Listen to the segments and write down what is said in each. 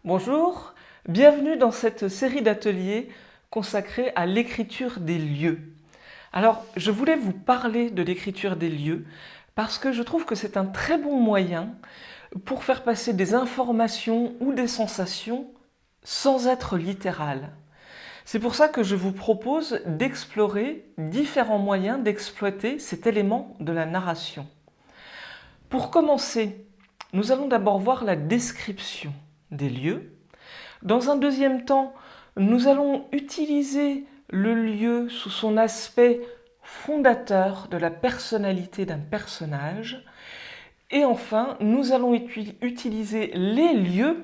Bonjour, bienvenue dans cette série d'ateliers consacrée à l'écriture des lieux. Alors, je voulais vous parler de l'écriture des lieux parce que je trouve que c'est un très bon moyen pour faire passer des informations ou des sensations sans être littéral. C'est pour ça que je vous propose d'explorer différents moyens d'exploiter cet élément de la narration. Pour commencer, nous allons d'abord voir la description des lieux. Dans un deuxième temps, nous allons utiliser le lieu sous son aspect fondateur de la personnalité d'un personnage. Et enfin, nous allons utiliser les lieux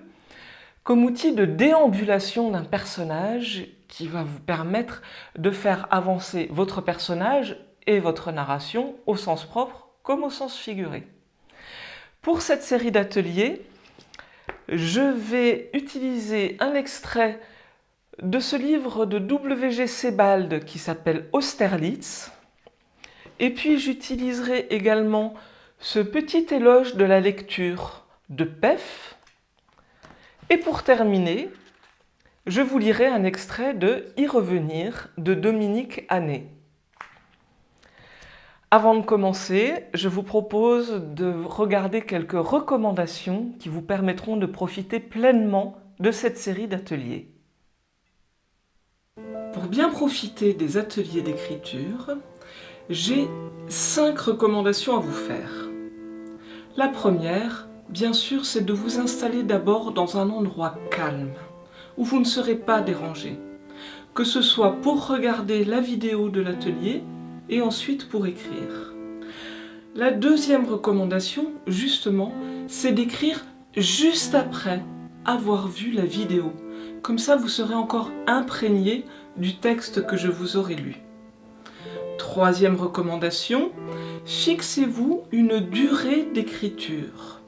comme outil de déambulation d'un personnage qui va vous permettre de faire avancer votre personnage et votre narration au sens propre comme au sens figuré. Pour cette série d'ateliers, je vais utiliser un extrait de ce livre de W.G. Sebald qui s'appelle Austerlitz. Et puis j'utiliserai également ce petit éloge de la lecture de Pef. Et pour terminer, je vous lirai un extrait de Y revenir de Dominique Hanné. Avant de commencer, je vous propose de regarder quelques recommandations qui vous permettront de profiter pleinement de cette série d'ateliers. Pour bien profiter des ateliers d'écriture, j'ai 5 recommandations à vous faire. La première, bien sûr, c'est de vous installer d'abord dans un endroit calme, où vous ne serez pas dérangé, que ce soit pour regarder la vidéo de l'atelier et ensuite pour écrire. La deuxième recommandation, justement, c'est d'écrire juste après avoir vu la vidéo. Comme ça, vous serez encore imprégné du texte que je vous aurai lu. Troisième recommandation, fixez-vous une durée d'écriture.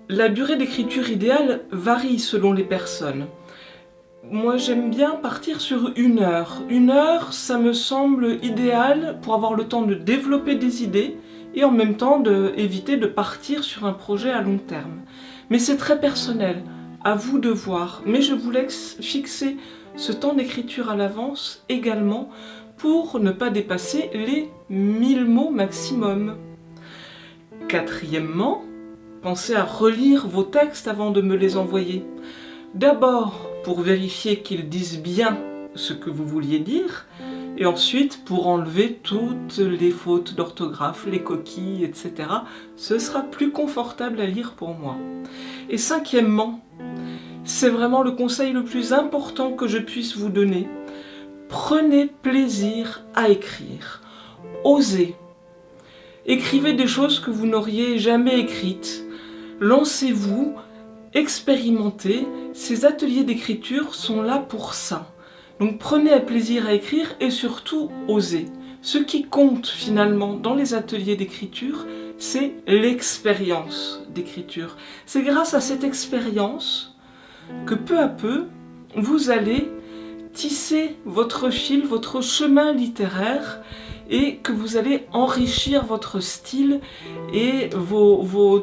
La durée d'écriture idéale varie selon les personnes. Moi, j'aime bien partir sur 1 heure. 1 heure, ça me semble idéal pour avoir le temps de développer des idées et en même temps d'éviter de partir sur un projet à long terme. Mais c'est très personnel, à vous de voir. Mais je vous laisse fixer ce temps d'écriture à l'avance également pour ne pas dépasser les 1000 mots maximum. Quatrièmement, pensez à relire vos textes avant de me les envoyer. D'abord pour vérifier qu'ils disent bien ce que vous vouliez dire, et ensuite pour enlever toutes les fautes d'orthographe, les coquilles, etc. Ce sera plus confortable à lire pour moi. Et cinquièmement, c'est vraiment le conseil le plus important que je puisse vous donner. Prenez plaisir à écrire. Osez. Écrivez des choses que vous n'auriez jamais écrites. Lancez-vous. Expérimentez, ces ateliers d'écriture sont là pour ça. Donc prenez plaisir à écrire et surtout osez. Ce qui compte finalement dans les ateliers d'écriture, c'est l'expérience d'écriture. C'est grâce à cette expérience que peu à peu, vous allez tisser votre fil, votre chemin littéraire et que vous allez enrichir votre style et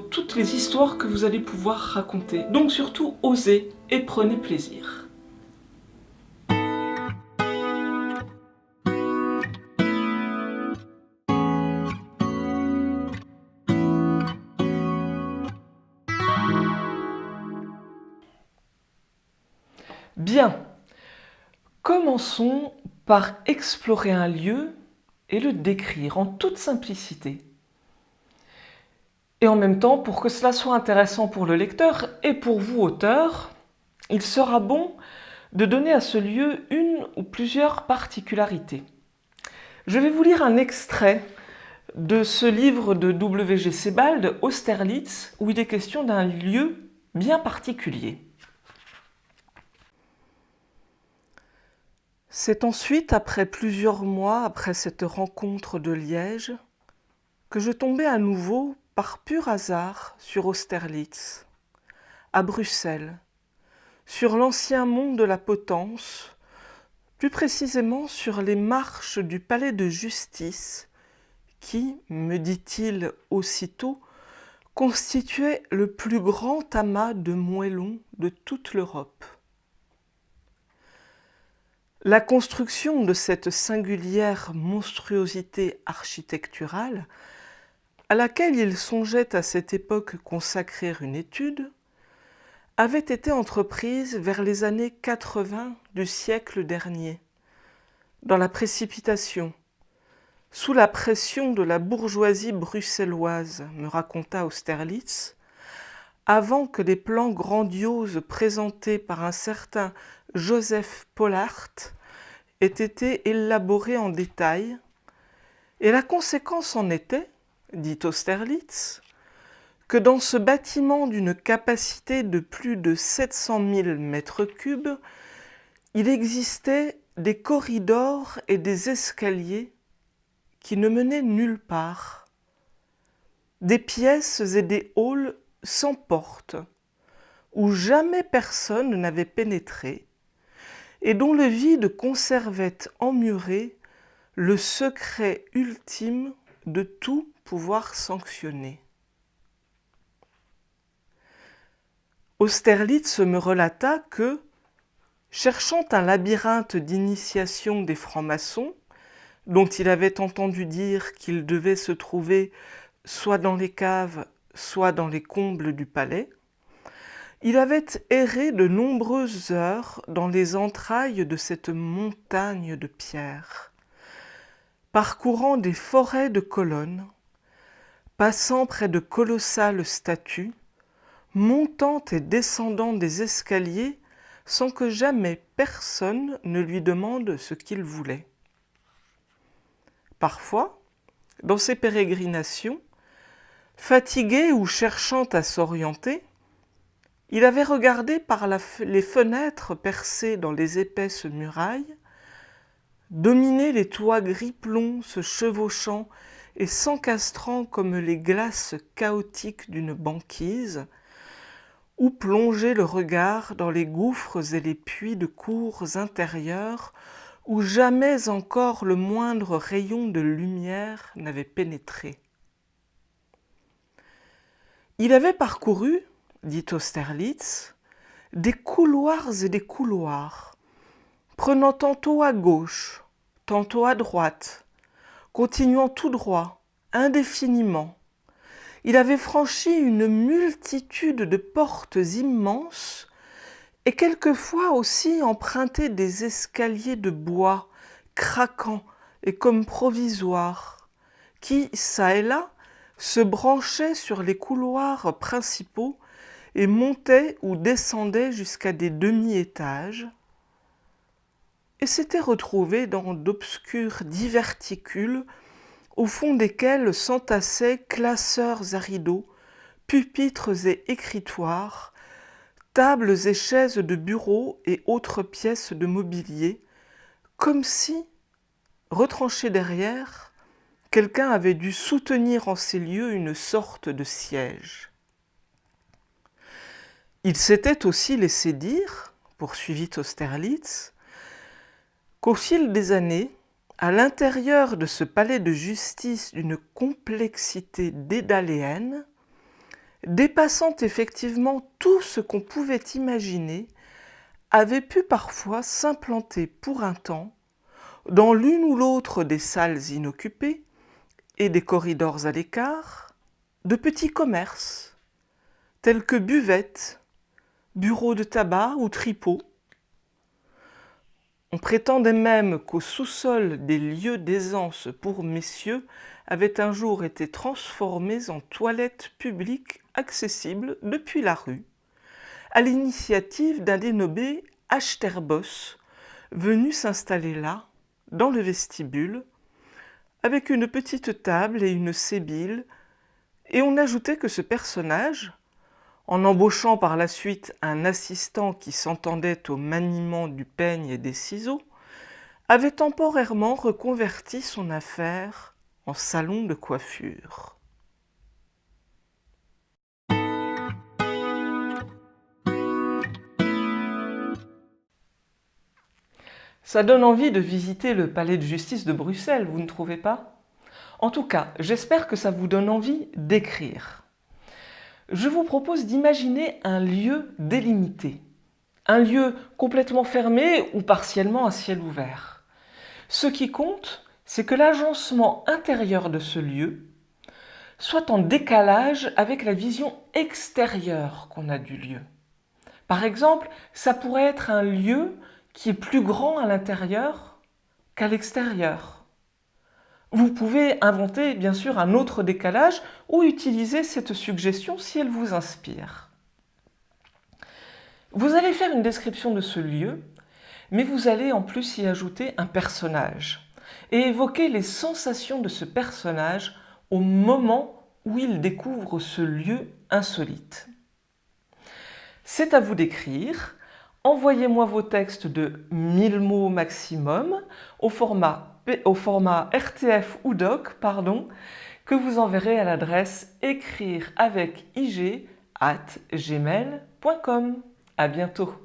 toutes les histoires que vous allez pouvoir raconter. Donc surtout, osez et prenez plaisir. Bien, commençons par explorer un lieu et le décrire en toute simplicité. Et en même temps, pour que cela soit intéressant pour le lecteur et pour vous, auteur, il sera bon de donner à ce lieu une ou plusieurs particularités. Je vais vous lire un extrait de ce livre de W.G. Sebald, Austerlitz, où il est question d'un lieu bien particulier. C'est ensuite, après plusieurs mois après cette rencontre de Liège, que je tombai à nouveau par pur hasard sur Austerlitz, à Bruxelles, sur l'ancien mont de la Potence, plus précisément sur les marches du palais de justice qui, me dit-il aussitôt, constituait le plus grand amas de moellons de toute l'Europe. La construction de cette singulière monstruosité architecturale, à laquelle il songeait à cette époque consacrer une étude, avait été entreprise vers les années 80 du siècle dernier, dans la précipitation, sous la pression de la bourgeoisie bruxelloise, me raconta Austerlitz, avant que les plans grandioses présentés par un certain Joseph Pollard aient été élaborés en détail, et la conséquence en était, dit Austerlitz, que dans ce bâtiment d'une capacité de plus de 700 000 mètres cubes, il existait des corridors et des escaliers qui ne menaient nulle part, des pièces et des halls sans porte, où jamais personne n'avait pénétré, et dont le vide conservait emmuré le secret ultime de tout pouvoir sanctionner. Austerlitz me relata que, cherchant un labyrinthe d'initiation des francs-maçons, dont il avait entendu dire qu'il devait se trouver soit dans les caves, soit dans les combles du palais, il avait erré de nombreuses heures dans les entrailles de cette montagne de pierre, parcourant des forêts de colonnes, passant près de colossales statues, montant et descendant des escaliers sans que jamais personne ne lui demande ce qu'il voulait. Parfois, dans ses pérégrinations, fatigué ou cherchant à s'orienter, il avait regardé par les fenêtres percées dans les épaisses murailles, dominer les toits gris-plomb se chevauchant et s'encastrant comme les glaces chaotiques d'une banquise, ou plonger le regard dans les gouffres et les puits de cours intérieures où jamais encore le moindre rayon de lumière n'avait pénétré. Il avait parcouru, dit Austerlitz, des couloirs et des couloirs, prenant tantôt à gauche, tantôt à droite, continuant tout droit, indéfiniment. Il avait franchi une multitude de portes immenses et quelquefois aussi emprunté des escaliers de bois, craquants et comme provisoires, qui, çà et là, se branchaient sur les couloirs principaux et montaient ou descendaient jusqu'à des demi-étages, et s'était retrouvé dans d'obscurs diverticules au fond desquels s'entassaient classeurs à rideaux, pupitres et écritoires, tables et chaises de bureau et autres pièces de mobilier, comme si, retranché derrière, quelqu'un avait dû soutenir en ces lieux une sorte de siège. Il s'était aussi laissé dire, poursuivit Austerlitz, qu'au fil des années, à l'intérieur de ce palais de justice d'une complexité dédaléenne, dépassant effectivement tout ce qu'on pouvait imaginer, avait pu parfois s'implanter pour un temps, dans l'une ou l'autre des salles inoccupées et des corridors à l'écart, de petits commerces, tels que buvettes, bureaux de tabac ou tripots. On prétendait même qu'au sous-sol des lieux d'aisance pour messieurs avaient un jour été transformés en toilettes publiques accessibles depuis la rue, à l'initiative d'un dénommé Achterbos, venu s'installer là, dans le vestibule, avec une petite table et une sébile, et on ajoutait que ce personnage, en embauchant par la suite un assistant qui s'entendait au maniement du peigne et des ciseaux, avait temporairement reconverti son affaire en salon de coiffure. Ça donne envie de visiter le palais de justice de Bruxelles, vous ne trouvez pas? En tout cas, j'espère que ça vous donne envie d'écrire. Je vous propose d'imaginer un lieu délimité, un lieu complètement fermé ou partiellement à ciel ouvert. Ce qui compte, c'est que l'agencement intérieur de ce lieu soit en décalage avec la vision extérieure qu'on a du lieu. Par exemple, ça pourrait être un lieu qui est plus grand à l'intérieur qu'à l'extérieur. Vous pouvez inventer bien sûr un autre décalage ou utiliser cette suggestion si elle vous inspire. Vous allez faire une description de ce lieu, mais vous allez en plus y ajouter un personnage et évoquer les sensations de ce personnage au moment où il découvre ce lieu insolite. C'est à vous d'écrire. Envoyez-moi vos textes de 1000 mots maximum au format RTF ou doc, que vous enverrez à l'adresse écrire avec ig@gmail.com. À bientôt.